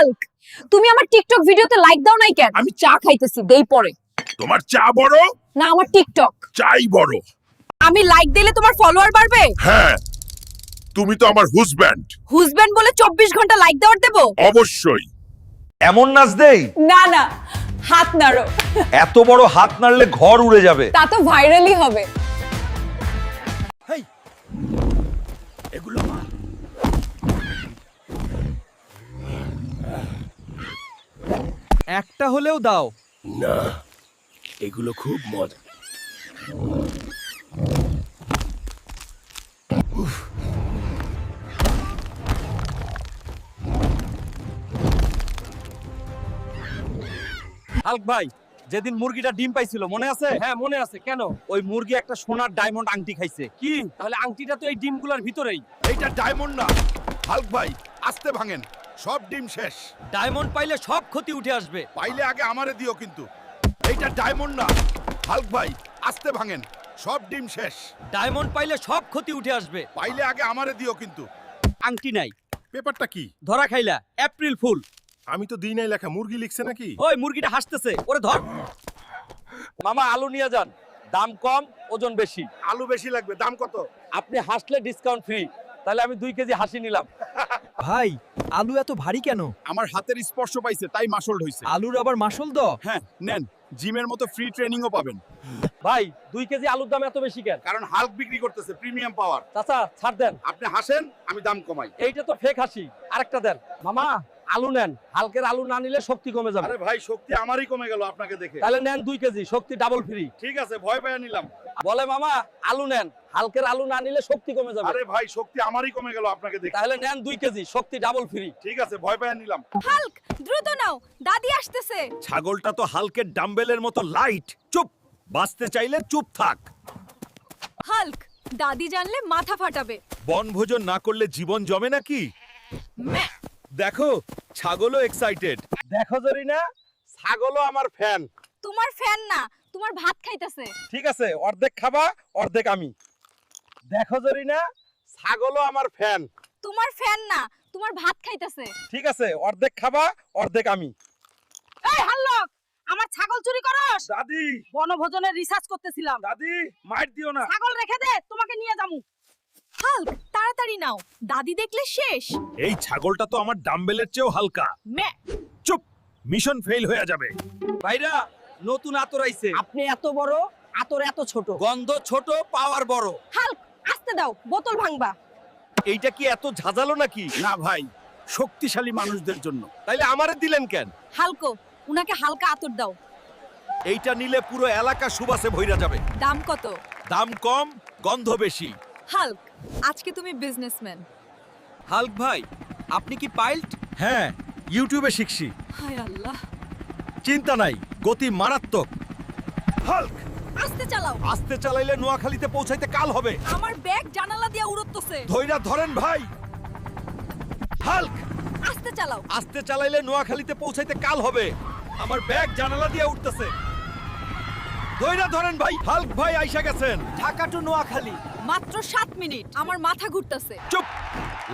Hulk, তুমি আমার TikTok ভিডিওতে লাইক দাও নাই কেন? আমি চা খাইতেছি, দেই পরে। তোমার চা বড় না, আমার টিকটক। চাই বড়। আমি লাইক দিলে তোমার ফলোয়ার বাড়বে? হ্যাঁ, তুমি তো আমার হুজব্যান্ড। হুজব্যান্ড বলে 24 ঘন্টা লাইক দেওয়ার দেবো? অবশ্যই। এমন নাচ দেই? না না, হাত নাড়ো। এত বড় হাত নাড়লে ঘর উড়ে যাবে। তা তো ভাইরালই হবে। এগুলো মার। একটা হলেও দাও। না, এগুলো খুব মজা। হাল্ক ভাই, যেদিন মুরগিটা ডিম পাইছিল মনে আছে? হ্যাঁ মনে আছে। কেন? ওই মুরগি একটা সোনার ডায়মন্ড আংটি খাইছে। কি তাহলে আংটিটা তো এই ডিমগুলোর ভিতরেই। এইটা ডায়মন্ড না। হাল্ক ভাই, আস্তে ভাঙেন, সব ডিম শেষ। ডায়মন্ড পাইলে সব ক্ষতি উঠে আসবে। পাইলে আগে আমারে দিও কিন্তু। এইটা ডায়মন্ড না। হাল্ক ভাই, আস্তে ভাঙেন, সব ডিম শেষ। ডায়মন্ড পাইলে সব ক্ষতি উঠে আসবে। পাইলে আগে আমারে দিও কিন্তু। আংটি নাই, পেপারটা কি? ধরা খাইলা। April fool. আমি তো দিই নাই লেখা, মুরগি লিখছে নাকি? ওই মুরগিটা হাসতেছে, ওরে ধর। মামা আলু নিয়ে যান, দাম কম, ওজন বেশি। আলু বেশি লাগবে, দাম কত? আপনি হাসলে ডিসকাউন্ট ফ্রি। তাহলে আমি 2 কেজি হাসি নিলাম। ভাই, আলু এত ভারী কেন? আমার হাতের স্পর্শ পাইছে তাই মাসল হইছে। আলুর আবার মাসল দ? হ্যাঁ, নেন, জিমের মতো ফ্রি ট্রেনিংও পাবেন। ভাই 2 কেজি আলুর দাম এত বেশি কেন? কারণ হাল্ক বিক্রি করতেছে প্রিমিয়াম পাওয়ার। চাচা ছাড় দেন। আপনি হাসেন, আমি দাম কমাই। এইটা তো ফেক হাসি, আরেকটা দেন। মামা আলু নেন, হালকের আলু না নিলে শক্তি কমে যাবে। আরে ভাই, শক্তি আমারই কমে গেল আপনাকে দেখে। তাহলে নেন 2 কেজি, শক্তি ডাবল ফ্রি। ঠিক আছে, ভয় পেয়ে নিলাম। বলে মামা আলু নেন, হালকের আলু না নিলে শক্তি কমে যাবে। আরে ভাই, শক্তি আমারই কমে গেল আপনাকে দেখে। তাহলে নেন 2 কেজি, শক্তি ডাবল ফ্রি। ঠিক আছে, ভয় পেয়ে নিলাম। হাল্ক, দ্রুত নাও, দাদি আসতেছে। ছাগলটা তো হালকের ডাম্বেলের মতো লাইট। চুপ, বাঁচতে চাইলে চুপ থাক। হাল্ক, দাদি জানলে মাথা ফাটাবে। বনভোজন না করলে জীবন জমে নাকি? দেখো, ছাগলও এক্সাইটেড। দেখো জরিনা, ছাগলও আমার ফ্যান। তোমার ফ্যান না, তোমার ভাত খাইতেছে। ঠিক আছে, অর্ধেক খাবা, অর্ধেক আমি। দেখো জরিনা, ছাগলও আমার ফ্যান। তোমার ফ্যান না, তোমার ভাত খাইতেছে। ঠিক আছে, অর্ধেক খাবা, অর্ধেক আমি। এই হাল্ক, আমার ছাগল চুরি করস? দাদি, বনভোজনের রিসার্চ করতেছিলাম। দাদি মাইর দিও না। ছাগল রেখে দে, তোমাকে নিয়ে যামু। হাল্ক, তাড়াতাড়ি নাও, দাদি দেখলে শেষ। এই ছাগলটা তো আমার ডাম্বেলের চেয়েও হালকা। মে, চুপ, মিশন ফেল হয়ে যাবে। ভাইরা, নতুন আতর আইছে। আপনি এত বড়, আতর এত ছোট। গন্ধ ছোট, পাওয়ার বড়। হাল্ক, আস্তে দাও, বোতল ভাঙবা। এইটা কি এত ঝাঁঝালো নাকি? না ভাই, শক্তিশালী মানুষদের জন্য। তাইলে আমারে দিলেন কেন? হালকো, উনাকে হালকা আতর দাও। এইটা নিলে পুরো এলাকা সুবাসে ভইরা যাবে। দাম কত? দাম কম, গন্ধ বেশি। হাল্ক, আজকে তুমি বিজনেসম্যান। হাল্ক ভাই, আপনি কি পাইলট? হ্যাঁ, ইউটিউবে শিখছি। হায় আল্লাহ। চিন্তা নাই, গতি মারাত্মক। হাল্ক, আস্তে চালাও, আস্তে চালাইলে নোয়াখালীতে পৌঁছাইতে কাল হবে। আমার ব্যাগ জানালা দিয়ে উড়তেছে। ধইরা ধরেন ভাই। হাল্ক, আস্তে চালাও। আস্তে চালাইলে নোয়াখালীতে পৌঁছাইতে কাল হবে। আমার ব্যাগ জানালা দিয়ে উঠতেছে। ধইরা ধরেন ভাই। হাল্ক ভাই আইসা গেছেন। ঢাকা টু নোয়াখালী। মাত্র 7 মিনিট, আমার মাথা ঘুরতেছে। চুপ,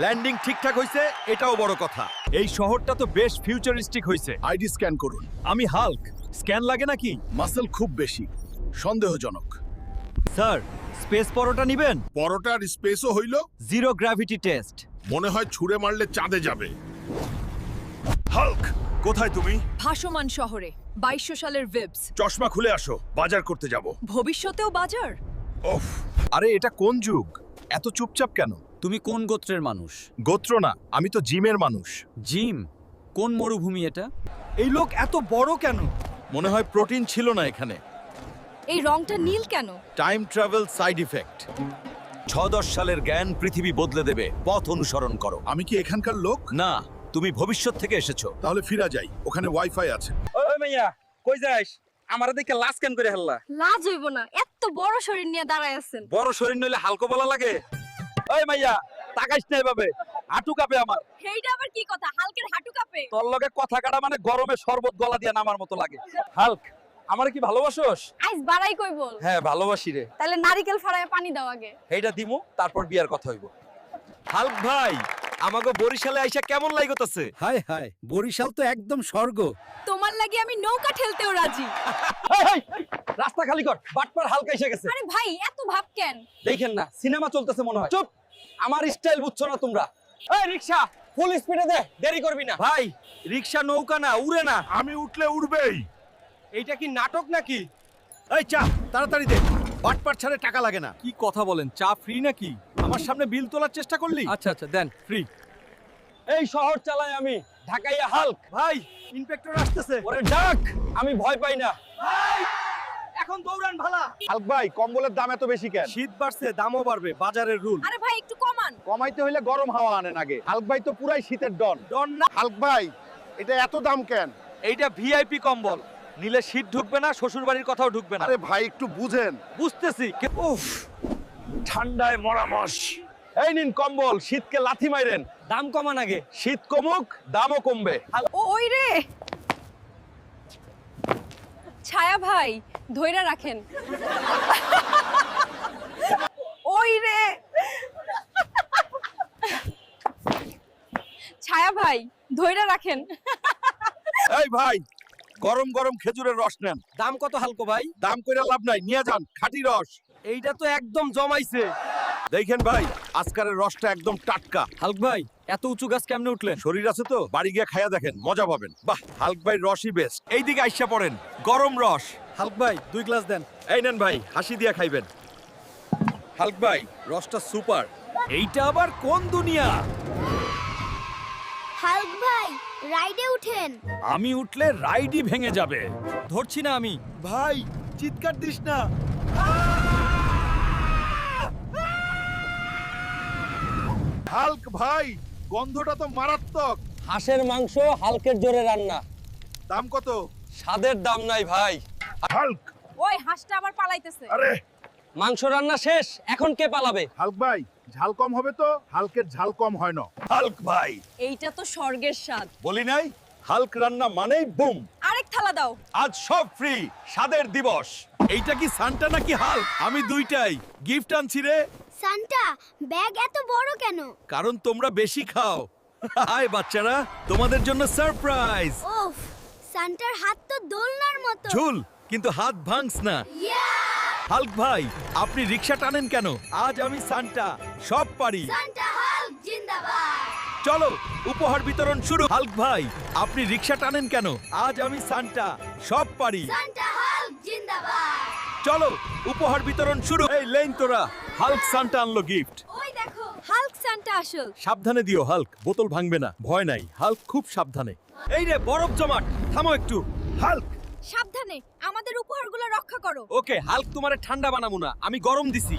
ল্যান্ডিং ঠিকঠাক হইছে, এটাও বড় কথা। এই শহরটা তো বেশ ফিউচারিস্টিক হইছে। আইডি স্ক্যান করুন। আমি হাল্ক, স্ক্যান লাগে নাকি? মাসল খুব বেশি, সন্দেহজনক। স্যার, স্পেস পরোটা নিবেন? পরোটার স্পেসও হইল। Zero gravity test. মনে হয় ছুঁড়ে মারলে চাঁদে যাবে। হাল্ক, কোথায় তুমি? ভাসমান শহরে 2200 সালের ভিবস। চশমা খুলে আসো, বাজার করতে যাব। ভবিষ্যতেও বাজার। ওফ, আরে এটা কোন যুগ? এত চুপচাপ কেন? তুমি কোন গোত্রের মানুষ? গোত্র না, আমি তো জিমের মানুষ। জিম? কোন মরুভূমি এটা? এই লোক এত বড় কেন? মনে হয় প্রোটিন ছিল না এখানে। এই রংটা নীল কেন? Time travel side effect. 6-10 সালের জ্ঞান পৃথিবী বদলে দেবে, পথ অনুসরণ করো। আমি কি এখানকার লোক? না, তুমি ভবিষ্যৎ থেকে এসেছো। তাহলে ফিরা যাই, ওখানে ওয়াইফাই আছে। ওই মাইয়া, কই যাস? আমারে দেখে লাজ কেন করে হেললা? লাজ হইব না, এত বড় শরীর নিয়ে দাঁড়ায় আছেন। বড় শরীর নইলে হালকা বলা লাগে? ওই মাইয়া, তাকাইস না এভাবে, হাঁটু কাঁপে আমার। এইটা আবার কি কথা? হালকের হাঁটু কাঁপে? তোর লগে কথা কাটা মানে গরমে শরবত গলা দিয়ে নামার মতো লাগে। হাল্ক, আমারে কি ভালোবাসোস? আইস বাড়াই কই বল। হ্যাঁ ভালোবাসি রে। তাহলে নারকেল ফাড়ায় পানি দাও আগে। এইটা দিমু, তারপর বিয়ার কথা হইব। হাল্ক ভাই, আমাগো বরিশালে আইসা কেমন লাগতেছে? হায় হায় বরিশাল তো একদম স্বর্গ। তোমার লাগি আমি নৌকা ঠেলতেও রাজি। রাস্তা খালি কর, বাটপার হালকা এসে গেছে। আরে ভাই এত ভাব কেন? দেখেন না সিনেমা চলতেছে মনে হয়। চুপ, আমার স্টাইল বুঝছো না তোমরা। এই রিকশা ফুল স্পিডে দে, দেরি করবি না। ভাই রিকশা নৌকা না, উড়ে না। আমি উঠলে উড়বেই। এইটা কি নাটক নাকি? এই চা তাড়াতাড়ি দে, বাটপার ছাড়ে টাকা লাগে না। কি কথা বলেন, চা ফ্রি নাকি? আমার সামনে বিল তোলার চেষ্টা করলি? আচ্ছা আচ্ছা দেন, ফ্রি। এই শহর চালাই আমি, ঢাকাইয়া হাল্ক। ভাই ইন্সপেক্টর আসতেছে। ওরে ডাক, আমি ভয় পাই না। এখন দৌড়ান ভালা। হালক ভাই কম্বলের দাম এত বেশি কেন? শীত বাড়ছে, দামও বাড়বে, বাজারের রুল। আরে ভাই একটু কমান। কমাইতে হইলে গরম হাওয়া আনেন আগে। হালক ভাই তো পুরাই শীতের ডন। ডন না, হালক ভাই এটা এত দাম কেন? এইটা ভিআইপি কম্বল, নিলে শীত ঢুকবে না, শ্বশুর বাড়ির কথাও ঢুকবে না। আরে ভাই একটু বুঝেন। বুঝতেছি। উফ, ঠান্ডায় মরামস। এই নিন কম্বল, শীতকে লাথি মাইরেন। দাম কমান আগে। শীত কমুক, দামও কমবে। ওই রে ছায়া ভাই ধইরা রাখেন। ওই রে ছায়া ভাই ধইরা রাখেন। এই ভাই গরম গরম খেজুরের রস নেন। দাম কত হালকো ভাই? দাম কইরা লাভ নাই, নিয়ে যান খাঁটি রস। এইটা তো একদম জমাইছে। দেখেন ভাই আজকারের রসটা একদম টাটকা। হালক ভাই এত উঁচু গাছ কেমনে উঠলেন? শরীর আছে তো, বাড়ি গিয়ে খাইয়া দেখেন, মজা পাবেন। বাহ, হালক ভাই রসই বেস্ট। এইদিকে আইসা পড়েন, গরম রস। হালক ভাই 2 গ্লাস দেন। এই নেন ভাই, হাসি দিয়া খাইবেন। হালক ভাই রসটা সুপার। এইটা আবার কোন দুনিয়া? হাল্ক ভাই রাইডে উঠেন। আমি উঠলে রাইডই ভেঙে যাবে। ধরছি না আমি। ভাই চিৎকার দিস না। হালক ভাই গন্ধটা তো মারাত্মক। হাঁসের মাংস হালকের জোরে রান্না, দাম কত? স্বাদের দাম নাই ভাই। হালক, ওই হাঁসটা আবার পালাইতেছে। আরে মাংস রান্না শেষ, এখন কে পালাবে? হালক ভাই ঝাল কম হবে তো? হালকের ঝাল কম হয় না। হালক ভাই এইটা তো স্বর্গের স্বাদ। বলি নাই, হালক রান্না মানেই বুম। আরেক থালা দাও। আজ সব ফ্রি, স্বাদের দিবস। এইটা কি সান্টা নাকি হাল্ক? আমি দুইটাই গিফট আনছি রে। সান্টা ব্যাগ এত বড় কেন? কারণ তোমরা বেশি খাও। হাই বাচ্চারা, তোমাদের জন্য সারপ্রাইজ। ওফ, সান্টার হাত তো দোলনার মতো। ঝুল, কিন্তু হাত ভাঙস না। হাল্ক ভাই আপনি রিকশা টানেন কেন? আজ আমি সান্টা, সব পারি। সান্টা হাল্ক জিন্দাবাদ। চলো উপহার বিতরণ শুরু। হাল্ক ভাই আপনি রিকশা টানেন কেন? আজ আমি সান্টা, সব পারি। সান্টা হাল্ক জিন্দাবাদ। চলো উপহার বিতরণ শুরু। এই লেন তোরা, হাল্ক সান্টা আনলো গিফট। ওই দেখো হাল্ক সান্টা আসল। সাবধানে দিও হাল্ক, বোতল ভাঙবে না। ভয় নাই, হাল্ক খুব সাবধানে। এই রে বরফ জমাট, থামো একটু। হাল্ক সাবধানে, আমাদের উপহারগুলো রক্ষা করো। ওকে, হাল্ক তোমারে ঠান্ডা বানাবো না, আমি গরম দিছি।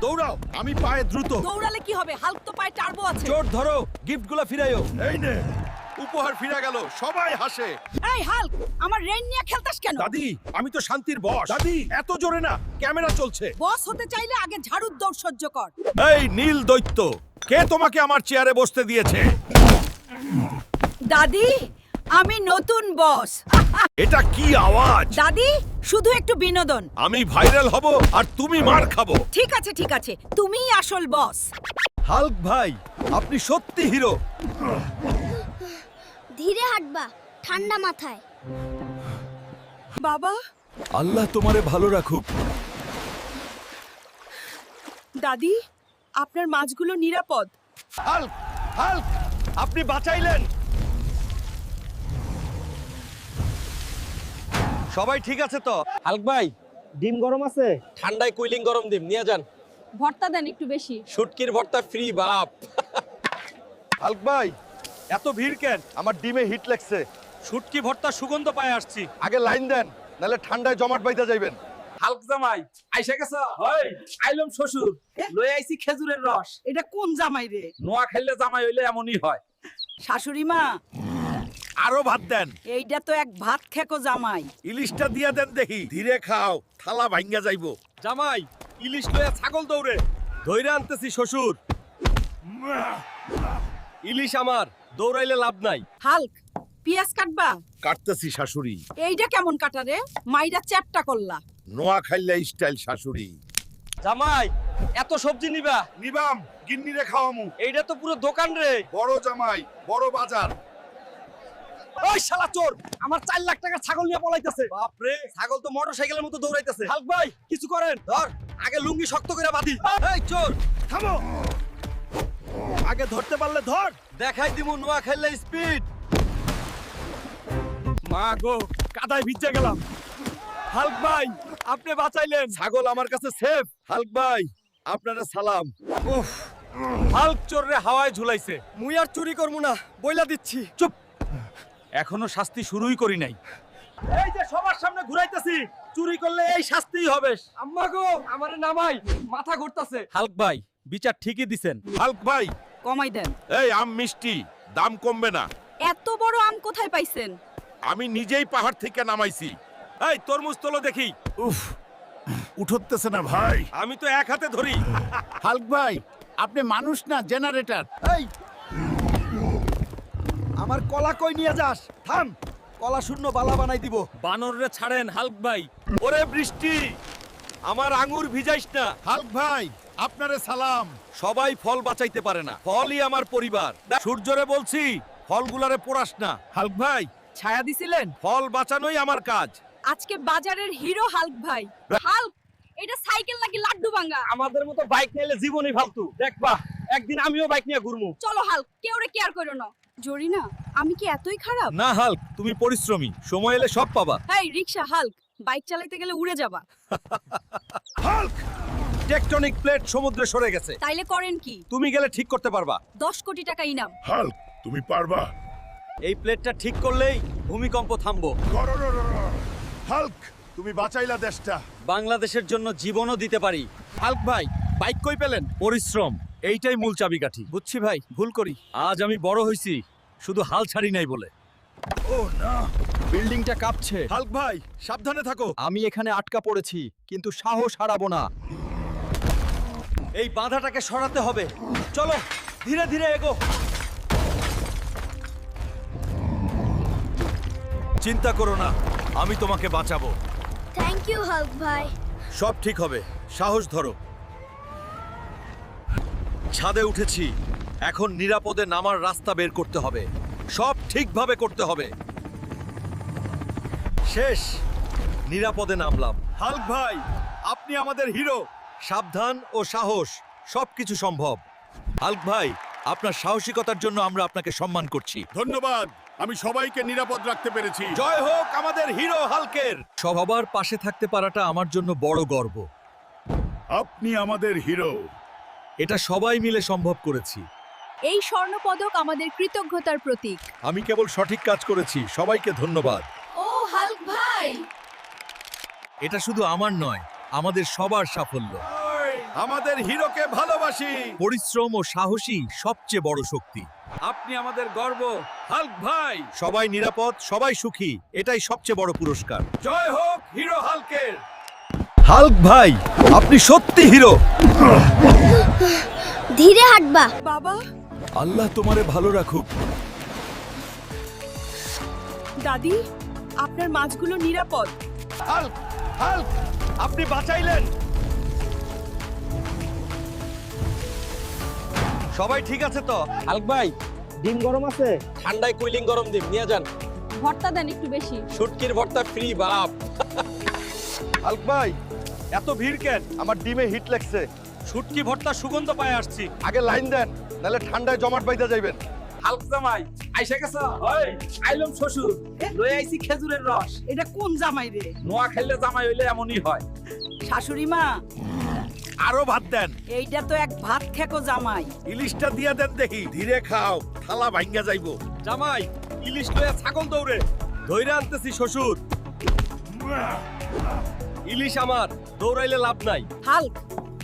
দৌড়াও, আমি পায়ে দ্রুত। দৌড়ালে কি হবে? হাল্ক তো পায়ে টার্বো আছে। চোর ধরো, গিফটগুলো ফিরাইও। এই নে, উপহার ফিরে গেল, সবাই হাসে। এই হাল্ক, আমার রেইন নিয়ে খেলতাস কেন? দাদি আমি তো শান্তির বস। দাদি এত জোরে না, ক্যামেরা চলছে। বস হতে চাইলে আগে ঝাড়ুর দৌড় সহ্য কর। এই নীল দৈত্য, কে তোমাকে আমার চেয়ারে বসতে দিয়েছে? দাদি, আমি নতুন বস। এটা কি আওয়াজ? দাদি, শুধু একটু বিনোদন। আমি ভাইরাল হব আর তুমি মার খাবো। ঠিক আছে ঠিক আছে, তুমিই আসল বস। হাল্ক ভাই আপনি সত্যি হিরো। ধীরে হাঁটবা, ঠান্ডা মাথায়। বাবা, আল্লাহ তোমারে ভালো রাখুক। দাদি, আপনার মাছগুলো নিরাপদ। হাল্ক, হাল্ক আপনি বাঁচাইলেন। সবাই ঠিক আছে তো? হাল্ক ভাই ডিম গরম আছে? ঠান্ডায় কুইলিং গরম ডিম নিয়ে যান। ভর্তা দেন একটু বেশি। শুটকির ভর্তা ফ্রি বাপ। হালক ভাই এত ভিড় কেন? আমার ডিমে হিট লাগছে। শুটকি ভর্তা সুগন্ধ পায় আসছি। আগে লাইন দেন, নালে ঠান্ডায় জমাট বাইতে যাইবেন। হাল্ক জামাই আইসা গেছ? হয় আইলম শ্বশুর, লই আইছি খেজুরের রস। এটা কোন জামাই রে? নোয়া খাইলে জামাই হইলে এমনই হয়। শাশুড়ি মা, আরো ভাত দেন। এইটা তো এক ভাত খেকো জামাই। ইলিশটা দিয়া দেন দেখি। ধীরে খাও, থালা ভাঙ্গা যাইবো। জামাই ইলিশ লয়া ছাগল দৌড়ে। ধইরা আনতেছি শ্বশুর। ইলিশ আমার, দৌড়াইলে লাভ নাই। হাল্ক, পিয়াজ কাটবা? কাটতেছি শাশুড়ি। এইটা কেমন কাটা রে? মাইরা চ্যাপটা করলা। নোয়া খাইলে স্টাইল শাশুড়ি। জামাই এত সবজি নিবা? নিবাম গিন্নিরে খাওয়ামু। এইটা তো পুরো দোকান রে। বড় জামাই বড় বাজার। ওই শালা চোর আমার 4 লাখ টাকার ছাগল নিয়ে পলাইতেছে। বাপ রে, ছাগল তো মোটরসাইকেলের মতো দৌড়াইতেছে। হালক ভাই কিছু করেন, ধর আগে লুঙ্গি শক্ত করে বাঁধি। এই চোর থামো, আগে ধরতে পারলে ধর। দেখাই দিমু নোয়া খেললে স্পিড। মা গো, কাদায় ভিজে গেলাম। হালক ভাই, আপনি বাঁচাইলেন। ছাগল আমার কাছে সেফ। হালক ভাই, আপনারা সালাম। উফ, হালক চোররে হাওয়ায় ঝুলাইছে। মুই আর চুরি করবো না, বইলা দিচ্ছি। চুপ, এখনো শাস্তি শুরুই করি নাই। এই যে সবার সামনে ঘুরাইতেছি, চুরি করলে এই শাস্তিই হবে। আম্মা গো, আমারে নামাই, মাথা ঘুরতাছে। হালক ভাই, বিচার ঠিকই দিছেন। হাল্ক ভাই, কমাই দেন। এই আম মিষ্টি, দাম কমবে না। এত বড় আম কোথায় পাইছেন? আমি নিজেই পাহাড় থেকে নামাইছি। এই তরমুজ তোলো দেখি। উফ, উঠতেছে না ভাই। আমি তো এক হাতে ধরি। হাল্ক ভাই, আপনি মানুষ না জেনারেটর। এই, আমার কলা কই নিয়ে যাস? থাম, কলা শূন্য বালা বানাই দিব। বানররে ছাড়েন হালক ভাই। ওরে বৃষ্টি, আমার আঙ্গুর ভিজাইস না। হাল্ক ভাই, আপনারে সালাম। সবাই ফল বাঁচাইতে পারে না, ফলই আমার পরিবার। সূর্যরে বলছি ফলগুলারে পোড়াস না। হালক ভাই, ছায়া দিছিলেন? ফল বাঁচানোই আমার কাজ। আজকে বাজারের হিরো হাল্ক ভাই। হাল্ক, এটা সাইকেল নাকি লাড্ডু ভাঙা? আমাদের মতো বাইক নিলে জীবনই ফালতু। দেখবা একদিন আমিও বাইক নিয়ে ঘুরমু। চলো হাল্ক, কেউ রে কেয়ার করো না। জরিনা, আমি কি এতই খারাপ? না হাল্ক, তুমি পরিশ্রমী, সময় এলে সব পাবা। হেই রিকশা হাল্ক, বাইক চালাতে গেলে উড়ে যাবা। হাল্ক, টেকটনিক প্লেট সমুদ্রে সরে গেছে। তাইলে করেন কি? তুমি গেলে ঠিক করতে পারবা। 10 কোটি টাকা ইনাম। হাল্ক, তুমি পারবা। এই প্লেটটা ঠিক করলেই ভূমিকম্প থামবো। হাল্ক, তুমি বাঁচাইলা দেশটা। বাংলাদেশের জন্য জীবনও দিতে পারি। হাল্ক ভাই, বাইক কই পেলেন? পরিশ্রম, এইটাই মূল চাবিকাঠি। বুঝছি ভাই, ভুল করি। আজ আমি বড় হইছি শুধু হাল ছাড়ি নাই বলে। ও না, বিল্ডিংটা কাঁপছে। হাল্ক ভাই, সাবধানে থাকো। আমি এখানে আটকা পড়েছি, কিন্তু সাহস হারাবো না। এই বাধাটাকে সরাতে হবে। চলো ধীরে ধীরে এগো। চিন্তা করো না, আমি তোমাকে বাঁচাবো। থ্যাংক ইউ হাল্ক ভাই। সব ঠিক হবে, সাহস ধরো। ছাদে উঠেছি, এখন নিরাপদে নামার রাস্তা বের করতে হবে। সব ঠিকভাবে করতে হবে। শেষ, নিরাপদে নামলাম। হাল্ক ভাই, আপনি আমাদের হিরো। সাবধান ও সাহস, সবকিছু সম্ভব। হাল্ক ভাই, আপনার সাহসিকতার জন্য আমরা আপনাকে সম্মান করছি। ধন্যবাদ। আমি সবাইকে নিরাপদ রাখতে পেরেছি। জয় হোক আমাদের হিরো হাল্কের। সবার পাশে থাকতে পারাটা আমার জন্য বড় গর্ব। আপনি আমাদের হিরো। এটা সবাই মিলে সম্ভব করেছি। এই স্বর্ণপদক আমাদের কৃতজ্ঞতার প্রতীক। আমি কেবল সঠিক কাজ করেছি, সবাইকে ধন্যবাদ। ও হাল্ক ভাই, এটা শুধু আমার নয়, আমাদের সবার সাফল্য। আমাদের হিরোকে ভালোবাসি। পরিশ্রম ও সাহসী সবচেয়ে বড় শক্তি। আপনি আমাদের গর্ব হাল্ক ভাই। সবাই নিরাপদ, সবাই সুখী, এটাই সবচেয়ে বড় পুরস্কার। জয় হোক হিরো হাল্কের। হাল্ক ভাই, আপনি সত্যি হিরো। ধীরে হাঁটবা। বাবা, আল্লাহ তোমারে ভালো রাখুক। দাদি, আপনার মাছগুলো নিরাপদ। হাল্ক, হাল্ক, আপনি বাঁচাইলেন। সবাই ঠিক আছে তো? হালক ভাই, ডিম গরম আছে? ঠান্ডায় কুইলিং গরম ডিম নিয়ে যান। ভর্তা দেন একটু বেশি। শুটকির ভর্তা ফ্রি বাপ। হাল্ক ভাই, এত ভিড় কেন? আমার ডিমে হিট লাগছে। শুটকি ভর্তা সুগন্ধ পায় আসছি। আগে লাইন দেন, নাহলে ঠান্ডায় জমাট বাইদা যাইবেন। হালক জামাই আইসা গেছো? ওই আইলম শ্বশুর, লই আইছি খেজুরের রস। এটা কোন জামাই রে? নোয়া খেললে জামাই হইলে এমনই হয়। শাশুড়ি মা, আরো ভাত দেন। এইটা তো এক ভাত খেকো জামাই। ইলিশটা দিয়া দেন দেখি। ধীরে খাও, থালা ভাঙ্গা যাইবো। জামাই, ইলিশ লইয়া ছাগল দৌড়ে। ধইরা আনতেছি শ্বশুর। ইলিশ আমার, দৌড়াইলে লাভ নাই। হাল্ক,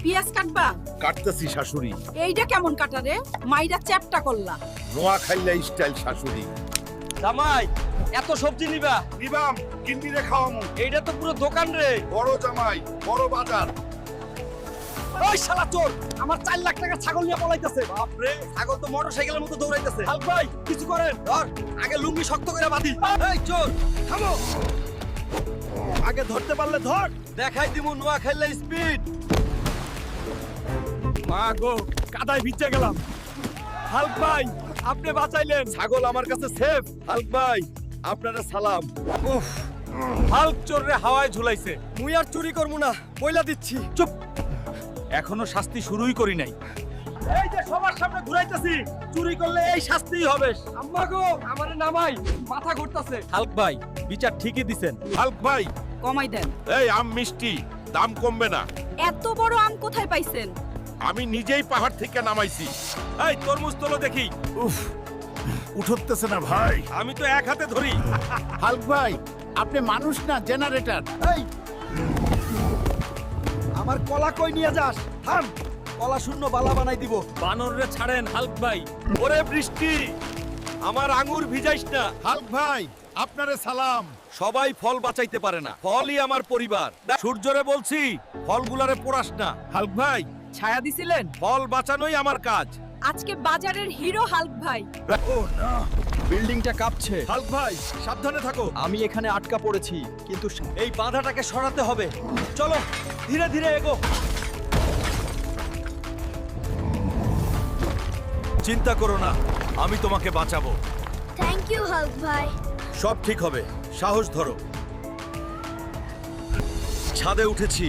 পিয়াজ কাটবা? কাটতেছি শাশুড়ি। এইটা কেমন কাটা রে? মাইরা চ্যাপটা করলা। নোয়া খাইলা স্টাইল শাশুড়ি। জামাই এত সবজি নিবা? নিবাম গিন্নিরে খাওয়ামু। এইটা তো পুরো দোকান রে। বড় জামাই বড় বাজার। ওই শালা চোর আমার 4 লাখ টাকার ছাগল নিয়ে পলাইতেছে। বাপ রে, ছাগল তো মোটরসাইকেলের মতো দৌড়াইতেছে। হালক ভাই কিছু করেন, ধর আগে লুঙ্গি শক্ত করে বাঁধি। এই চোর থামো, আগে ধরতে পারলে ধর। দেখাই দিমু নোয়া খেললে স্পিড। মা গো, কাদায় ভিজে গেলাম। হাল্ক ভাই, আপনি বাঁচাইলেন। ছাগল আমার কাছে সেফ। হাল্ক ভাই, আপনারা সালাম। উফ, হাল্ক চোররে হাওয়ায় ঝুলাইছে। মুই আর চুরি করবো না, বইলা দিচ্ছি। চুপ, এখনো শাস্তি শুরুই করি নাই। এই যে সবার সামনে ঘুরাইতেছি, চুরি করলে এই শাস্তিই হবে। আম্মা গো, আমারে নামাই, মাথা ঘুরতাছে। হাল্ক ভাই, বিচার ঠিকই দিছেন। হাল্ক ভাই, কমাই দেন। এই আম মিষ্টি, দাম কমবে না। এত বড় আম কোথায় পাইছেন? আমি নিজেই পাহাড় থেকে নামাইছি। এই তরমুজ তোলো দেখি। উফ, উঠতেছে না ভাই। আমি তো এক হাতে ধরি। হাল্ক ভাই, আপনি মানুষ না, জেনারেটর। এই আমার কলা কই নিয়ে যাস? থাম, কলা শূন্য বালা বানাই দিব। বানররে ছাড়েন হাল্ক ভাই। ওরে বৃষ্টি, আমার আঙ্গুর ভিজাইস না। হাল্ক ভাই, আপনারে সালাম। সবাই ফল বাঁচাইতে পারে না, ফলই আমার পরিবার। সূর্যরে বলছি ফলগুলারে পোড়াস না। হাল্ক ভাই, ছায়া দিছিলেন? ফল বাঁচানোই আমার কাজ। আজকে বাজারের হিরো হাল্ক ভাই। বিল্ডিংটা কাঁপছে। হাল্ক ভাই, সাবধানে থাকো। আমি এখানে আটকা পড়েছি, কিন্তু এই বাধাটাকে সরাতে হবে। চলো, ধীরে ধীরে এগো। চিন্তা করো না, আমি তোমাকে বাঁচাবো। থ্যাংক ইউ হাল্ক ভাই। সব ঠিক হবে, সাহস ধরো। ছাদে উঠেছি,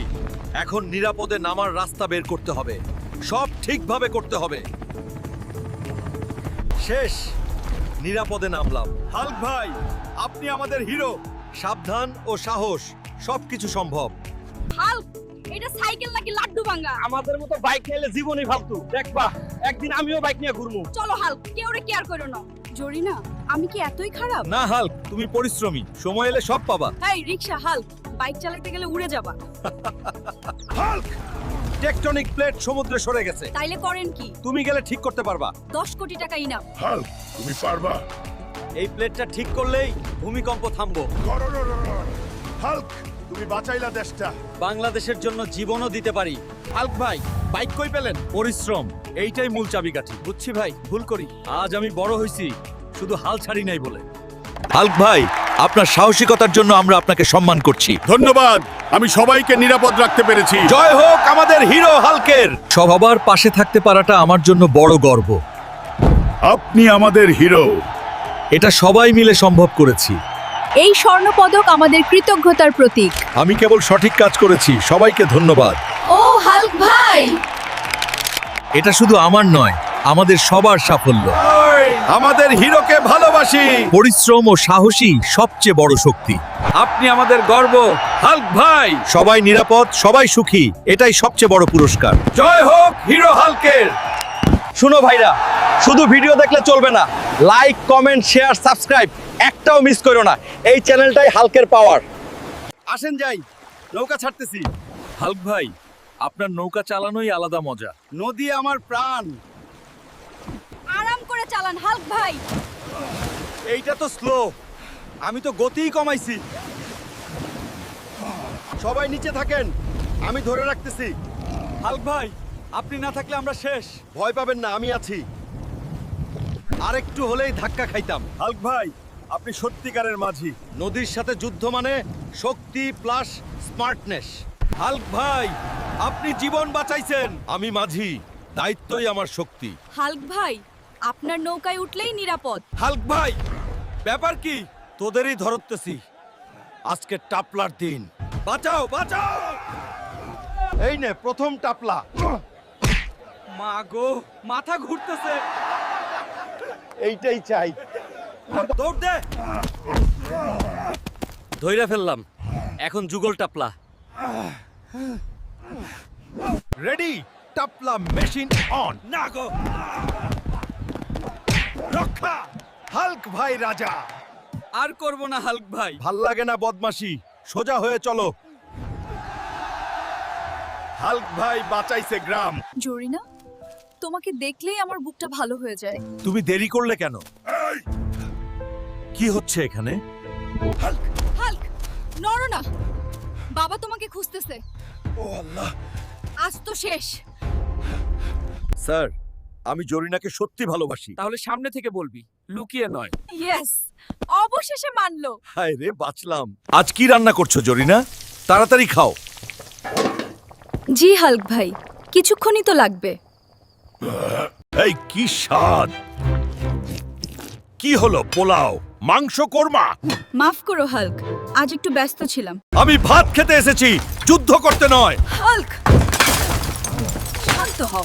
এখন নিরাপদে নামার রাস্তা বের করতে হবে। সব ঠিকভাবে করতে হবে। শেষ, নিরাপদে নামলাম। হাল্ক ভাই, আপনি আমাদের হিরো। সাবধান ও সাহস, সবকিছু সম্ভব। হাল্ক, এটা সাইকেল নাকি লাড্ডু ভাঙা? আমাদের মতো বাইক নিলে জীবনই ফালতু। দেখবা, একদিন আমিও বাইক নিয়ে ঘুরবো। চলো হাল্ক, কেউ রে কেয়ার করো না। জরিনা, আমি কি এতই খারাপ? না হাল্ক, তুমি পরিশ্রমী, সময় এলে সব পাবা। এই রিকশা হাল্ক, বাইক চালাতে গেলে উড়ে যাবা। হাল্ক, টেকটনিক প্লেট সমুদ্রে সরে গেছে। তাইলে করেন কি? তুমি গেলে ঠিক করতে পারবা। 10 কোটি টাকা ইনাম। হাল্ক, তুমি পারবা। এই প্লেটটা ঠিক করলেই ভূমিকম্প থামবো। হাল্ক, তুমি বাঁচাইলা দেশটা। বাংলাদেশের জন্য জীবনও দিতে পারি। হাল্ক ভাই, বাইক কই পেলেন? পরিশ্রম, এইটাই মূল চাবিকাঠি। বুঝছি ভাই, ভুল করি। আজ আমি বড় হইছি শুধু হাল ছাড়ি নাই বলে। হাল্ক ভাই, আপনার সাহসিকতার জন্য আমরা আপনাকে সম্মান করছি। ধন্যবাদ, আমি সবাইকে নিরাপদ রাখতে পেরেছি। জয় হোক আমাদের হিরো হাল্কের। সবার পাশে থাকতে পারাটা আমার জন্য বড় গর্ব। আপনি আমাদের হিরো। এটা সবাই মিলে সম্ভব করেছি। এই স্বর্ণপদক আমাদের কৃতজ্ঞতার প্রতীক। আমি কেবল সঠিক কাজ করেছি, সবাইকে ধন্যবাদ। ও হাল্ক ভাই, এটা শুধু আমার নয়, আমাদের সবার সাফল্য। আমাদের হিরোকে ভালোবাসি। পরিশ্রম ও সাহসী সবচেয়ে বড় শক্তি। আপনি আমাদের গর্ব হাল্ক ভাই। সবাই নিরাপদ, সবাই সুখী, এটাই সবচেয়ে বড় পুরস্কার। জয় হোক হিরো হাল্কের। শুনো ভাইরা, শুধু ভিডিও দেখলে চলবে না। লাইক, কমেন্ট, শেয়ার, সাবস্ক্রাইব একটাও মিস করো না। এই চ্যানেলটাই হাল্কের পাওয়ার। আসেন যাই, নৌকা ছাড়তেছি। হাল্ক ভাই, আপনার নৌকা চালানোই আলাদা মজা। নদী আমার প্রাণ। আরাম করে চালান হাল্ক ভাই। এইটা তো স্লো, আমি তো গতিই কমাইছি। সবাই নিচে থাকেন, আমি ধরে রাখতেছি। হাল্ক ভাই, আপনি না থাকলে আমরা শেষ। ভয় পাবেন না, আমি আছি। আরেকটু হলেই ধাক্কা খাইতাম। হাল্ক ভাই, আপনি সত্যিকারের মাঝি। নদীর সাথে যুদ্ধ মানে শক্তি প্লাস স্মার্টনেস। হাল্ক ভাই, আপনি জীবন বাঁচাইছেন। আমি মাঝি, দায়িত্বই আমার শক্তি। হাল্ক ভাই, আপনার নৌকায় উঠলেই নিরাপদ। হাল্ক ভাই, ব্যাপার কি? তোদেরই ধরতেছি। আজকে টাপলার দিন। বাঁচাও, বাঁচাও। এই নে প্রথম টাপলা। মা গো, মাথা ঘুরতেছে। এইটাই চাই। দৌড় দে। ধইরা ফেললাম, এখন যুগল টাপলা। রেডি, টাপলা মেশিন অন। না গো, রক্ষা। হাল্ক ভাই রাজা। আর করব না হাল্ক ভাই। ভাল লাগে না বদমাশি, সোজা হয়ে চলো। হাল্ক ভাই বাঁচাইছে গ্রাম। জরিনা, তোমাকে দেখলেই আমার বুকটা ভালো হয়ে যায়। তুমি দেরি করলে কেন? কি হচ্ছে এখানে? হাল্ক, নড়ো না। বাবা তোমাকে খুঁজতেছে। ও আল্লাহ। আজ তো শেষ। স্যার, আমি জরিনাকে সত্যি ভালোবাসি। তাহলে সামনে থেকে বলবি, লুকিয়ে নয়। ইয়েস, অবশেষে মানলো। হায় রে, বাঁচলাম। আজ কি রান্না করছো জরিনা? তাড়াতাড়ি খাও। জি হাল্ক ভাই, কিছুক্ষণই তো লাগবে। এই কি স্বাদ! কি হলো, পোলাও, মাংস কোরমা? মাফ করো হাল্ক, আজ একটু ব্যস্ত ছিলাম। আমি ভাত খেতে এসেছি, যুদ্ধ করতে নয়। হাল্ক, শান্ত হও।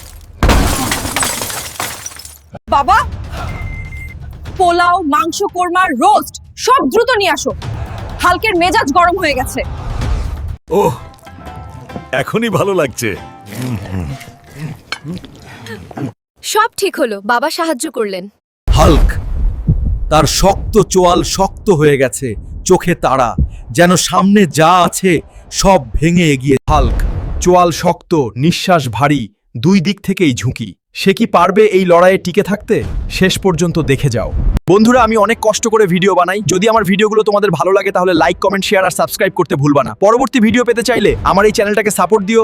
বাবা, পোলাও, মাংস কোরমা, রোস্ট সব দ্রুত নিয়ে আসো। হাল্কের মেজাজ গরম হয়ে গেছে। ওহ, এখনই ভালো লাগছে। সব ঠিক হলো, বাবা সাহায্য করলেন। হাল্ক, তার শক্ত চোয়াল শক্ত হয়ে গেছে, চোখে তাড়া, যেন সামনে যা আছে সব ভেঙে এগিয়ে। হাল্ক, চোয়াল শক্ত, নিঃশ্বাস ভারী, দুই দিক থেকেই ঝুঁকি। সে কি পারবে এই লড়াইয়ে টিকে থাকতে? শেষ পর্যন্ত দেখে যাও। বন্ধুরা, আমি অনেক কষ্ট করে ভিডিও বানাই। যদি আমার ভিডিওগুলো তোমাদের ভালো লাগে তাহলে লাইক, কমেন্ট, শেয়ার আর সাবস্ক্রাইব করতে ভুলবা না। পরবর্তী ভিডিও পেতে চাইলে আমার এই চ্যানেলটাকে সাপোর্ট দিও।